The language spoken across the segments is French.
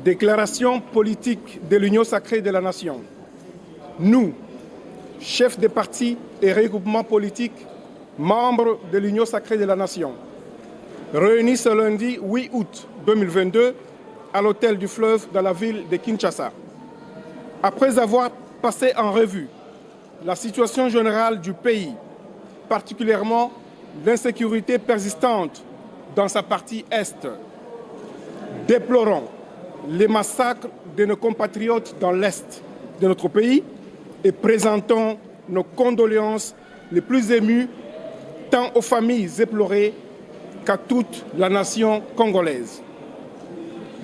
Déclaration politique de l'Union sacrée de la Nation. Nous, chefs des partis et regroupements politiques, membres de l'Union sacrée de la Nation, réunis ce lundi 8 août 2022 à l'hôtel du Fleuve dans la ville de Kinshasa. Après avoir passé en revue la situation générale du pays, particulièrement l'insécurité persistante dans sa partie Est, déplorons les massacres de nos compatriotes dans l'Est de notre pays et présentons nos condoléances les plus émues tant aux familles éplorées qu'à toute la nation congolaise.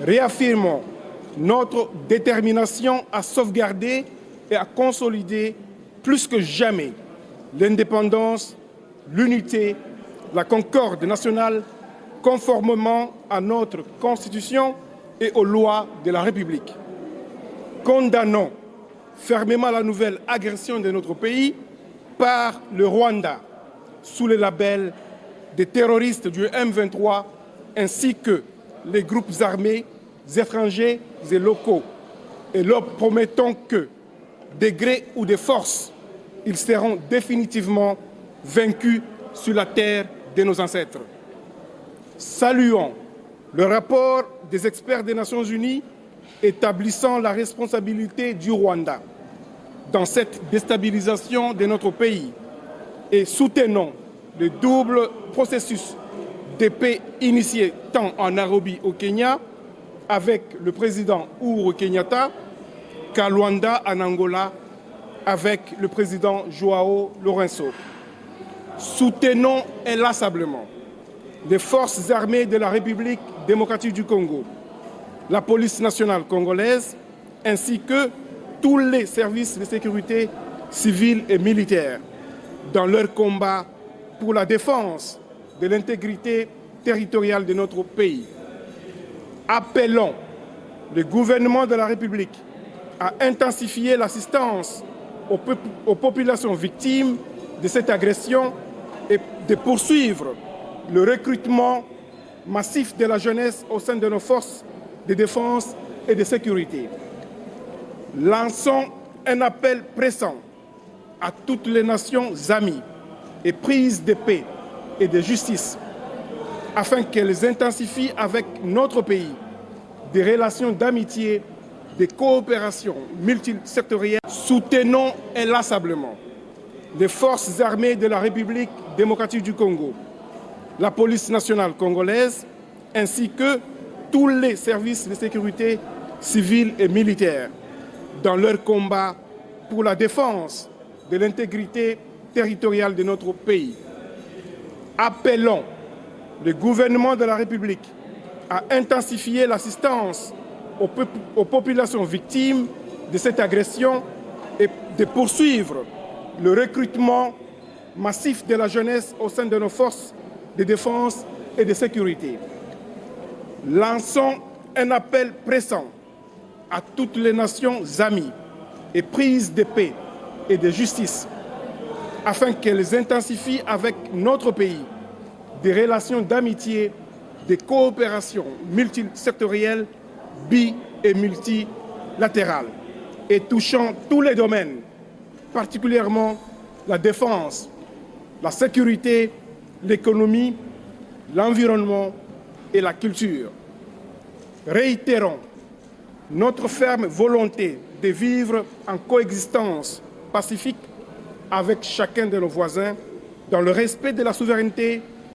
Réaffirmons notre détermination à sauvegarder et à consolider plus que jamais l'indépendance, l'unité, la concorde nationale conformément à notre Constitution et aux lois de la République. Condamnons fermement la nouvelle agression de notre pays par le Rwanda sous le label des terroristes du M23 ainsi que les groupes armés étrangers et locaux et leur promettons que, de gré ou de force, ils seront définitivement vaincus sur la terre de nos ancêtres. Saluons le rapport des experts des Nations Unies établissant la responsabilité du Rwanda dans cette déstabilisation de notre pays et soutenons le double processus de paix initié tant en Nairobi au Kenya avec le président Uhuru Kenyatta qu'à Luanda en Angola avec le président João Lourenço. Soutenons inlassablement les forces armées de la République démocratique du Congo, la police nationale congolaise, ainsi que tous les services de sécurité civils et militaires dans leur combat pour la défense de l'intégrité territoriale de notre pays. Appelons le gouvernement de la République à intensifier l'assistance aux populations victimes de cette agression et de poursuivre le recrutement massif de la jeunesse au sein de nos forces de défense et de sécurité. Lançons un appel pressant à toutes les nations amies et prises de paix et de justice afin qu'elles intensifient avec notre pays des relations d'amitié, de coopération multisectorielle. Soutenons inlassablement les forces armées de la République démocratique du Congo, la police nationale congolaise, ainsi que tous les services de sécurité civils et militaires dans leur combat pour la défense de l'intégrité territoriale de notre pays. Appelons le gouvernement de la République à intensifier l'assistance aux populations victimes de cette agression et de poursuivre le recrutement massif de la jeunesse au sein de nos forces de défense et de sécurité. Lançons un appel pressant à toutes les nations amies et prises de paix et de justice afin qu'elles intensifient avec notre pays des relations d'amitié, de coopération multisectorielle, et multilatérale et touchant tous les domaines, particulièrement la défense, la sécurité, l'économie, l'environnement et la culture. Réitérons notre ferme volonté de vivre en coexistence pacifique avec chacun de nos voisins dans le respect de la souveraineté